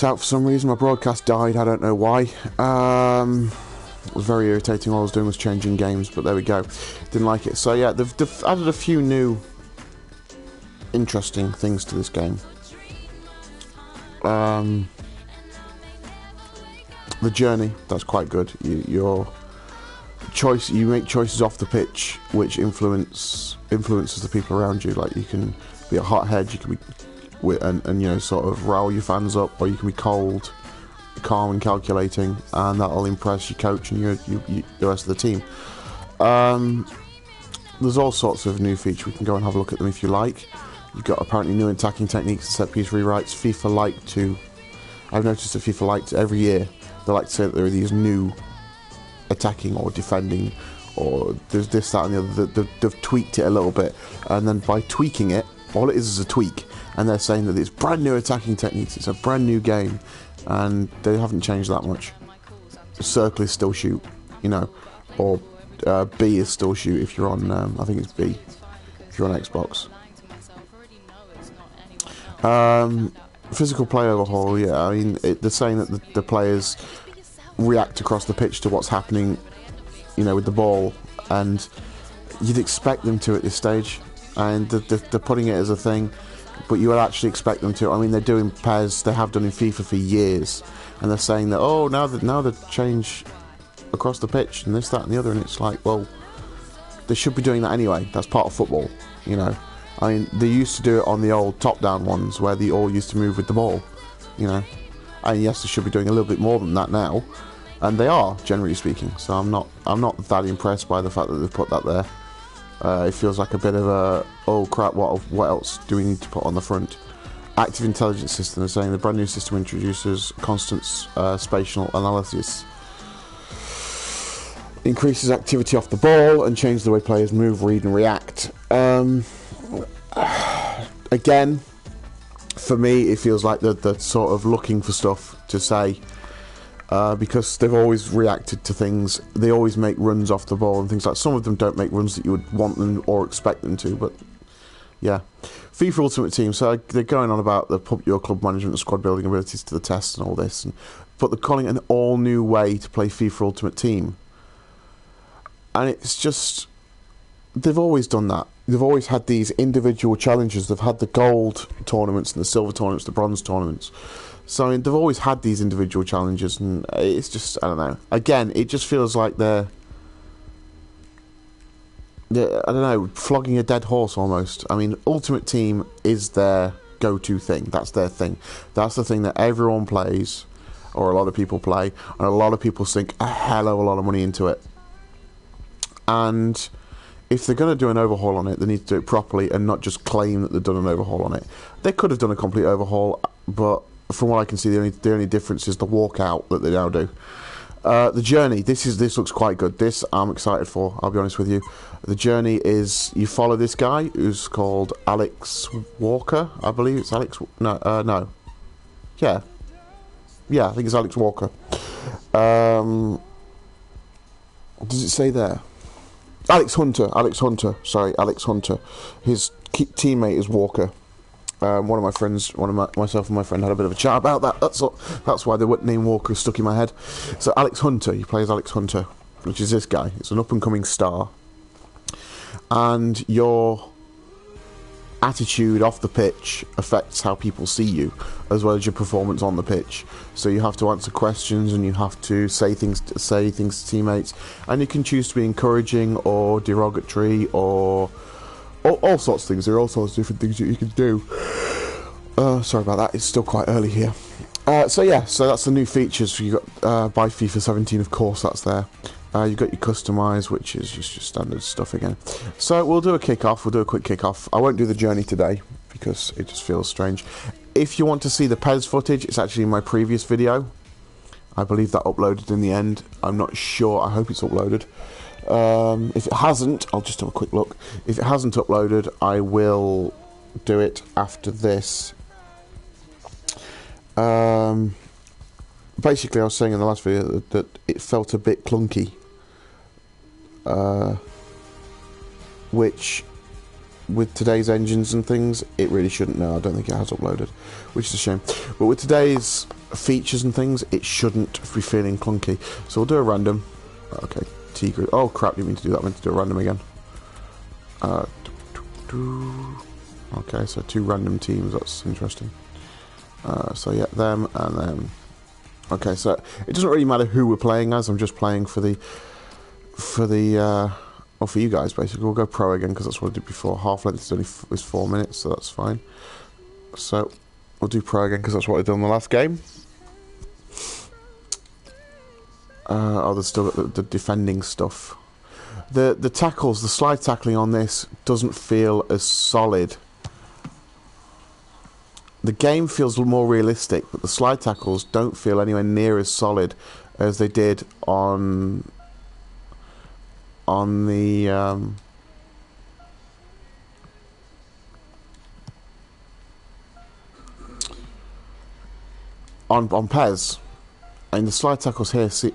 Out for some reason. My broadcast died. I don't know why. It was very irritating. All I was doing was changing games, but there we go. Didn't like it. So yeah, they've added a few new interesting things to this game. The journey, that's quite good. You make choices off the pitch which influences the people around you. Like, you can be a hothead, you can be and you know, sort of rile your fans up, or you can be cold, calm and calculating, and that'll impress your coach and the rest of the team. There's all sorts of new features. We can go and have a look at them if you like. You've got apparently new attacking techniques and set piece rewrites. I've noticed that FIFA likes every year, they like to say that there are these new attacking or defending, or there's this, that and the other. They've tweaked it a little bit, and then by tweaking it, all it is a tweak, and they're saying that it's brand new attacking techniques, it's a brand new game, and they haven't changed that much. Circle is still shoot, you know, or B is still shoot if you're on, I think it's B, if you're on Xbox. Physical play overhaul, yeah, I mean, they're saying that the players react across the pitch to what's happening, you know, with the ball, and you'd expect them to at this stage, and they're putting it as a thing, but you would actually expect them to. I mean, they're doing PES, they have done in FIFA for years, and they're saying that, oh, now they change across the pitch and this, that and the other, and it's like, well, they should be doing that anyway. That's part of football, you know. I mean, they used to do it on the old top-down ones where they all used to move with the ball, you know. And yes, they should be doing a little bit more than that now, and they are, generally speaking. So I'm not that impressed by the fact that they've put that there. It feels like a bit of a, oh crap, what else do we need to put on the front? Active intelligence system is saying the brand new system introduces constant spatial analysis, increases activity off the ball, and changes the way players move, read and react. Again, for me, it feels like they're sort of looking for stuff to say, because they've always reacted to things. They always make runs off the ball and things like. Some of them don't make runs that you would want them or expect them to, but yeah. FIFA Ultimate Team, so they're going on about the put your club management and squad building abilities to the test and all this, but they're calling it an all new way to play FIFA Ultimate Team, and it's just, they've always done that. They've always had these individual challenges. They've had the gold tournaments and the silver tournaments, the bronze tournaments. So I mean, they've always had these individual challenges, and it's just, I don't know. Again, it just feels like they're I don't know, flogging a dead horse almost. I mean, Ultimate Team is their go-to thing. That's their thing. That's the thing that everyone plays, or a lot of people play, and a lot of people sink a hell of a lot of money into it. And if they're going to do an overhaul on it, they need to do it properly and not just claim that they've done an overhaul on it. They could have done a complete overhaul, but from what I can see, the only difference is the walkout that they now do. The journey, this looks quite good. This I'm excited for, I'll be honest with you. The journey is, you follow this guy who's called Alex Walker, I believe it's Alex, no. Yeah, I think it's Alex Walker. Does it say there? Alex Hunter. His teammate is Walker. One of my friends, myself and my friend had a bit of a chat about that. That's why the name Walker is stuck in my head. So Alex Hunter, he plays Alex Hunter, which is this guy. It's an up-and-coming star. And your attitude off the pitch affects how people see you, as well as your performance on the pitch. So you have to answer questions, and you have to say things to teammates, and you can choose to be encouraging or derogatory or all sorts of things. There are all sorts of different things that you can do. Sorry about that, it's still quite early here. So that's the new features. You got by FIFA 17, of course, that's there. You've got your customise, which is just your standard stuff again. So we'll do a quick kick-off. I won't do the journey today because it just feels strange. If you want to see the PES footage, it's actually in my previous video. I believe that uploaded in the end. I'm not sure, I hope it's uploaded. If it hasn't, I'll just have a quick look. If it hasn't uploaded, I will do it after this. Basically, I was saying in the last video that it felt a bit clunky, which with today's engines and things, it really shouldn't. No, I don't think it has uploaded, which is a shame. But with today's features and things, it shouldn't be feeling clunky. So we'll do a random. Okay, T group. Oh crap! Didn't mean to do that. I meant to do a random again. Okay, so 2 random teams. That's interesting. So yeah, them and them. Okay, so it doesn't really matter who we're playing as. I'm just playing for you guys basically. We'll go pro again because that's what I did before. Half length is 4 minutes, so that's fine. So we'll do pro again because that's what I did in the last game. Oh, there's still the defending stuff. The tackles, the slide tackling on this doesn't feel as solid. The game feels more realistic, but the slide tackles don't feel anywhere near as solid as they did on the on PES. And the slide tackles here, see,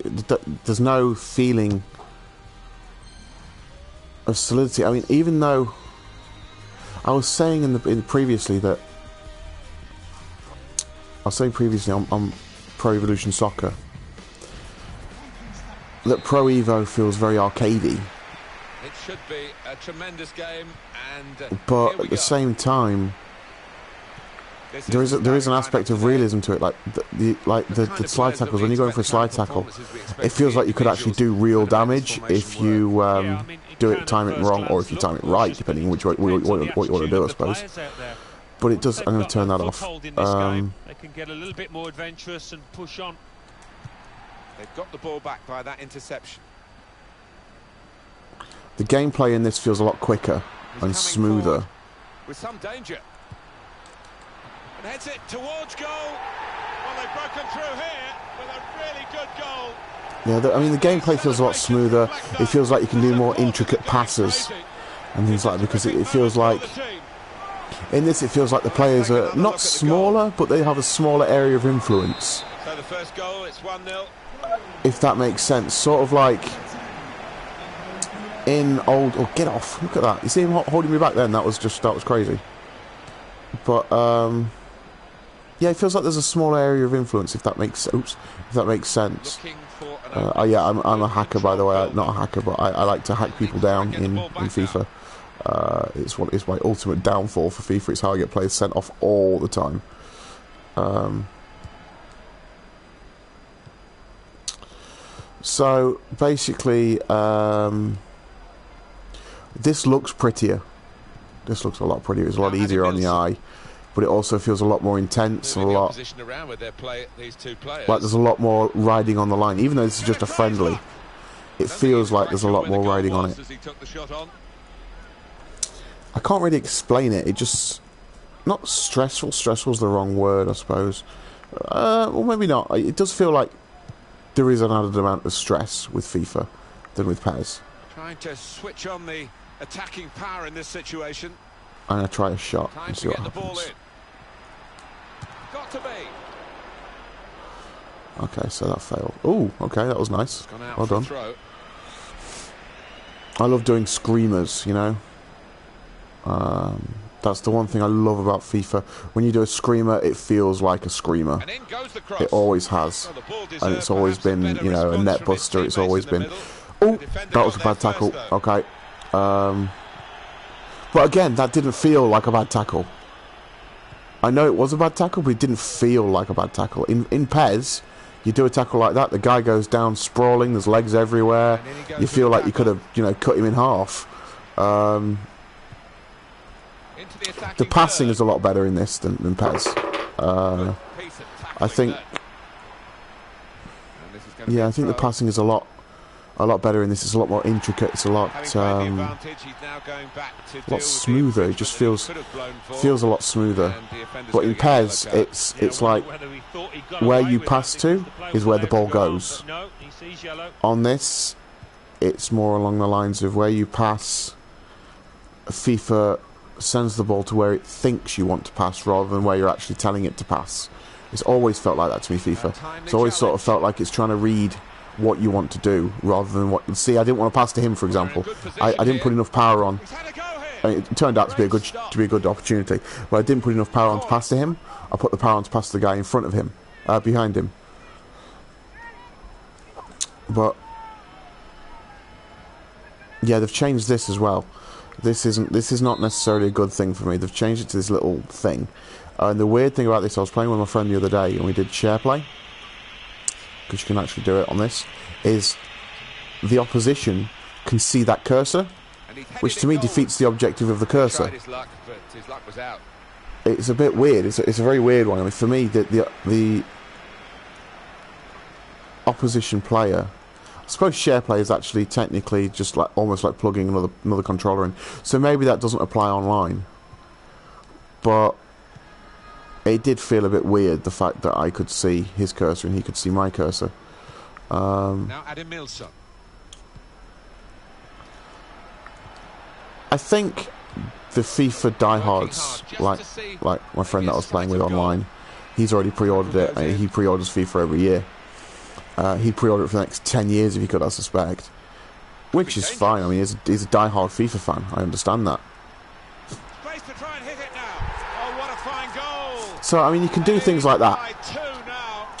there's no feeling of solidity. I mean, even though I was saying previously on Pro Evolution Soccer that Pro Evo feels very arcadey. It should be a tremendous game, and but at the same time, there is an aspect of realism to it, like the slide tackles. When you're going for a slide tackle, it feels like you could actually do real damage if you time it wrong, or if you time it right, depending on what you want to do, I suppose. But it does. I'm going to turn that off. They can get a little bit more adventurous and push on. They've got the ball back by that interception. The gameplay in this feels a lot quicker and smoother. With some danger. And heads it towards goal. Well, they've broken through here with a really good goal. Yeah, I mean, the gameplay feels a lot smoother. It feels like you can do more intricate passes and things like that, because it feels like in this, it feels like the players are not smaller, but they have a smaller area of influence. So the first goal, it's 1-0. If that makes sense, sort of like in old. Oh, get off! Look at that. You see him holding me back then? That was crazy. But yeah, it feels like there's a small area of influence. If that makes sense. Yeah, I'm a hacker, by the way. Not a hacker, but I like to hack people down in FIFA. It's my ultimate downfall for FIFA. It's how I get players sent off all the time. So basically, this looks prettier. This looks a lot prettier. It's a lot easier on the eye, but it also feels a lot more intense and a lot like there's a lot more riding on the line. Even though this is just a friendly, it feels like there's a lot more riding on it. I can't really explain it. It just not stressful. Stressful's the wrong word, I suppose. Well, maybe not. It does feel like there is an added amount of stress with FIFA than with PES. Trying to switch on the attacking power in this situation. I'm going to try a shot and see what happens. Got to be. Okay, so that failed. Oh, okay, that was nice. Well done. I love doing screamers, you know. That's the one thing I love about FIFA. When you do a screamer, it feels like a screamer. It always has. And it's always been, you know, a net buster. It's always been... Oh, that was a bad tackle. Okay. But again, that didn't feel like a bad tackle. I know it was a bad tackle, but it didn't feel like a bad tackle. In PES, you do a tackle like that, the guy goes down sprawling, there's legs everywhere. You feel like you could have, you know, cut him in half. The passing is a lot better in this than PES. I think... Yeah, I think the passing is a lot better in this. It's a lot more intricate. It's a lot smoother. It just feels a lot smoother. But in PES, it's like where you pass to is where the ball goes. On this, it's more along the lines of where you pass. FIFA sends the ball to where it thinks you want to pass rather than where you're actually telling it to pass. It's always felt like that to me, FIFA. It's always sort of felt like it's trying to read what you want to do rather than what... See, I didn't want to pass to him, for example. I didn't put enough power on. I mean, it turned out to be a good opportunity, but I didn't put enough power on to pass to him. I put the power on to pass to the guy in front of him. behind him. But yeah, they've changed this as well. This is not necessarily a good thing for me. They've changed it to this little thing. And the weird thing about this, I was playing with my friend the other day, and we did share play, because you can actually do it on this, is the opposition can see that cursor, which to me defeats the objective of the cursor. It's a bit weird. It's a very weird one. I mean, for me, the opposition player, I suppose share play is actually technically just like almost like plugging another controller in. So maybe that doesn't apply online. But it did feel a bit weird, the fact that I could see his cursor and he could see my cursor. Now Adam Milson. I think the FIFA diehards, like my friend that I was playing with online, he's already pre-ordered it. He pre-orders FIFA every year. He'd pre-order it for the next 10 years if he could, I suspect. Which is fine. I mean, he's a die-hard FIFA fan. I understand that. Space to try and hit it now. Oh, what a fine goal. So, I mean, you can do things like that.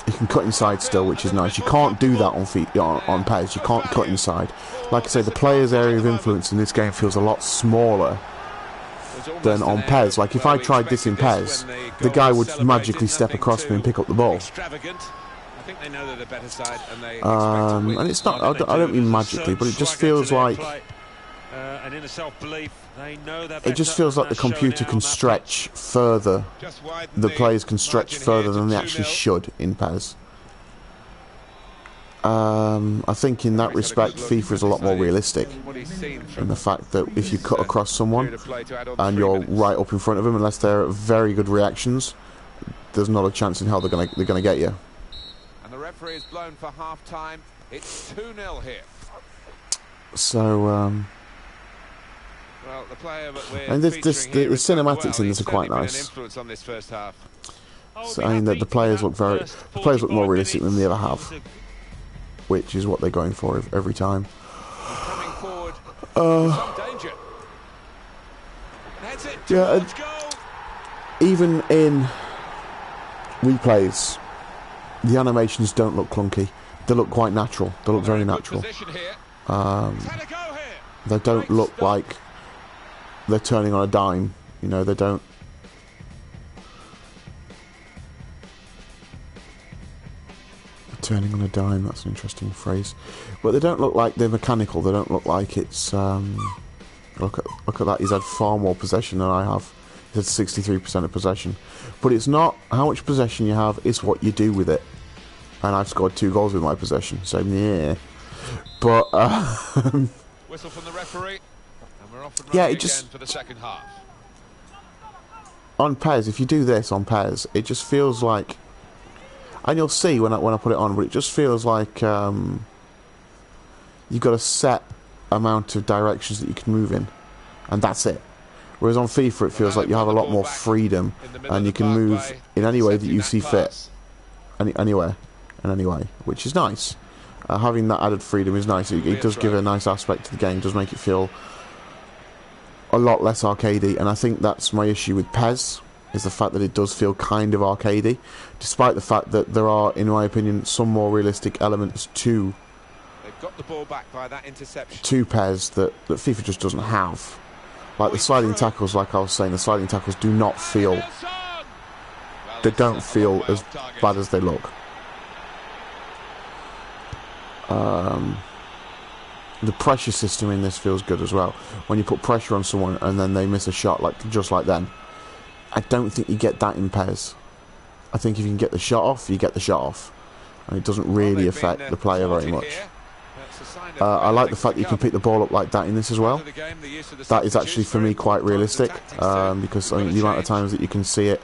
You can cut inside still, which is nice. You can't do that on PES. You can't cut inside. Like I say, the player's area of influence in this game feels a lot smaller than on PES. Like, if I tried this in PES, the guy would magically step across me and pick up the ball. I think they know they're the better side, and they and it's not. I don't mean magically, but it just feels like it just feels like the computer can stretch further. The players can stretch further than they actually should in PES. I think in that respect, FIFA is a lot more realistic in the fact that if you cut across someone and you're right up in front of them, unless they're very good reactions, there's not a chance in hell they're gonna get you. The referee is blown for half time. It's 2-0 here. So, well, the player that we're and the cinematics in this are quite nice. On this first half. So, I mean, the players look more realistic than they ever have, which is what they're going for every time. Coming forward, some danger. Heads it towards goal. Even in replays, the animations don't look clunky. They look quite natural. They look very natural. They don't look like they're turning on a dime. You know, they don't. Turning on a dime, that's an interesting phrase. But they don't look like they're mechanical. They don't look like it's... Look at that. He's had far more possession than I have. He's had 63% of possession. But it's not how much possession you have, it's what you do with it. And I've scored 2 goals with my possession, so yeah. But whistle from the referee, and we're off and yeah, running it just again for the second half. On PES, if you do this on PES, it just feels like, and you'll see when I put it on, but it just feels like you've got a set amount of directions that you can move in, and that's it. Whereas on FIFA, it feels like you have a lot more freedom, and you can move in any way that you see fit, anywhere. In any way, which is nice. Having that added freedom is nice. It does give a nice aspect to the game. It does make it feel a lot less arcadey, and I think that's my issue with PES, is the fact that it does feel kind of arcadey, despite the fact that there are, in my opinion, some more realistic elements to They've got the ball back by that interception. To PES that FIFA just doesn't have. Like the sliding tackles, like I was saying, the sliding tackles do not feel... They don't feel as bad as they look. The pressure system in this feels good as well. When you put pressure on someone and then they miss a shot, just like then, I don't think you get that in PES. I think if you can get the shot off, you get the shot off, and it doesn't really affect the player very much. I like the fact that you can pick the ball up like that in this as well. That is actually for me quite realistic, because I think the amount of times that you can see it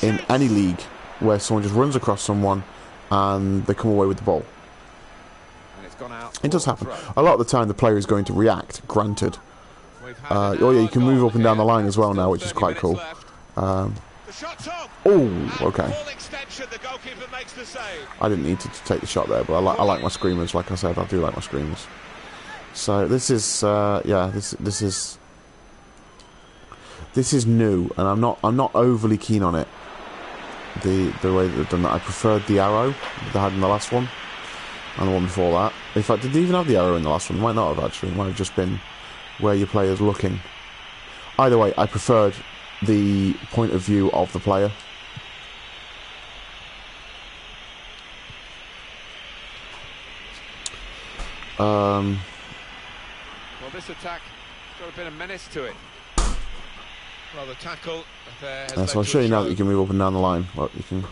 in any league where someone just runs across someone and they come away with the ball. It does happen. A lot of the time the player is going to react, granted. Oh yeah, you can move up and down the line as well now, which is quite cool. Oh, okay. I didn't need to take the shot there, but I like my screamers. Like I said, I do like my screamers. So this is, yeah, this is new, and I'm not overly keen on it. the way that they've done that. I preferred the arrow that they had in the last one, and the one before that. In fact, did they even have the arrow in the last one? It might not have actually. It might have just been where your player's looking. Either way, I preferred the point of view of the player. Well, this attack got a bit of menace to it. Well, the tackle there has So I'll show you now that you can move up and down the line. Look, you can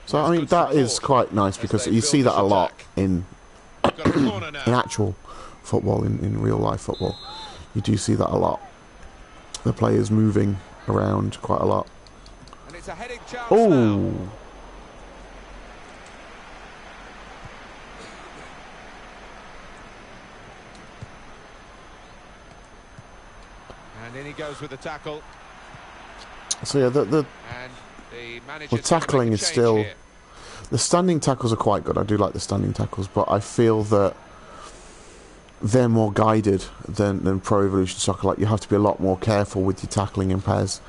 So I mean that is quite nice because you see that a lot in actual football, in real life football. You do see that a lot. The players moving around quite a lot. And it's a heading chance Oh. now. And in he goes with the tackle. So yeah, the tackling is still here. The standing tackles are quite good. I do like the standing tackles, but I feel that they're more guided than Pro Evolution Soccer. Like, you have to be a lot more careful with your tackling in PES,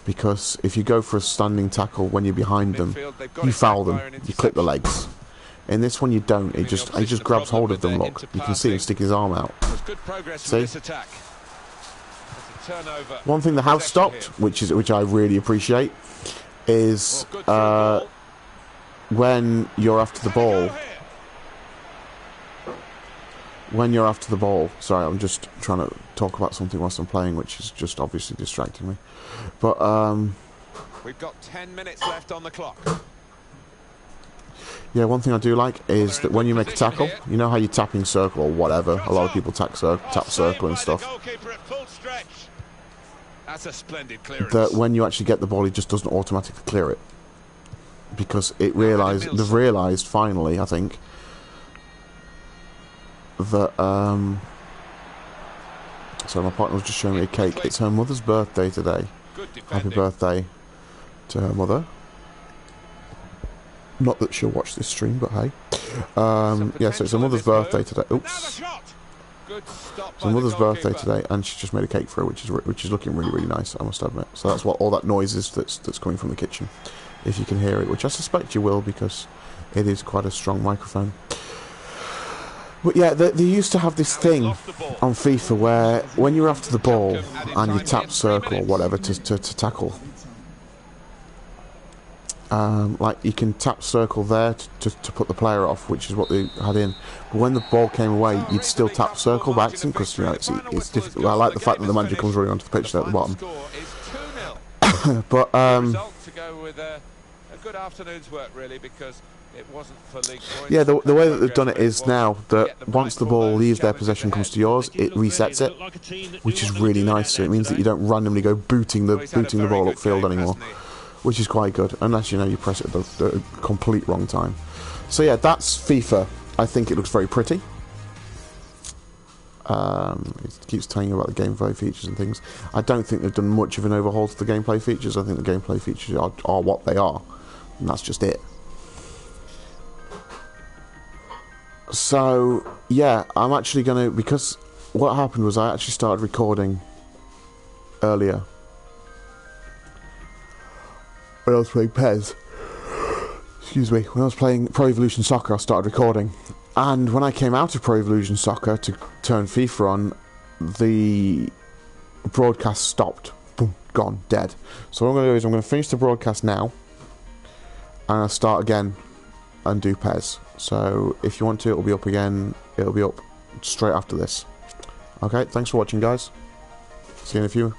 because if you go for a standing tackle when you're behind them, you foul them, you clip the legs. In this one you don't. He just grabs hold of them. Look, you can see him stick his arm out. See? One thing they have stopped, which I really appreciate, is when you're after the ball. When you're after the ball. Sorry, I'm just trying to talk about something whilst I'm playing, which is just obviously distracting me. But we've got 10 minutes left on the clock. Yeah, one thing I do like is that when you make a tackle, you know how you're tapping circle or whatever. A lot of people tap circle and stuff. That's a splendid clearance. That when you actually get the ball, it just doesn't automatically clear it, because they've realised finally, I think, that so my partner was just showing me a cake. It's her mother's birthday today. Happy birthday to her mother. Not that she'll watch this stream, but hey. Yeah, so it's her mother's birthday today. Oops. It's her mother's birthday today, and she just made a cake for her, which is looking really, really nice, I must admit. So that's what all that noise is that's coming from the kitchen, if you can hear it, which I suspect you will, because it is quite a strong microphone. But yeah, they used to have this thing on FIFA where when you're after the ball and you tap circle or whatever to tackle, like you can tap circle there to put the player off, which is what they had in. But when the ball came away, you'd still tap circle back to him, because you know it's difficult. I like the fact that the manager comes running onto the pitch there at the bottom. But to go with a good afternoon's work, really, because it wasn't for league points. Yeah, the way that they've done it is now that once the ball leaves their possession, comes to yours, it resets it, which is really nice. So it means that you don't randomly go booting the ball upfield anymore, which is quite good, unless you know you press it at the complete wrong time. So yeah, that's FIFA. I think it looks very pretty. It keeps telling you about the gameplay features and things. I don't think they've done much of an overhaul to the gameplay features. I think the gameplay features are what they are, and that's just it. So yeah, I'm actually going to, because what happened was I actually started recording earlier when I was playing PES. Excuse me. When I was playing Pro Evolution Soccer, I started recording, and when I came out of Pro Evolution Soccer to turn FIFA on, the broadcast stopped. Boom, gone, dead. So what I'm going to do is I'm going to finish the broadcast now, and I'll start again and do PES. So if you want to, it'll be up again. It'll be up straight after this. Okay, thanks for watching, guys. See you in a few.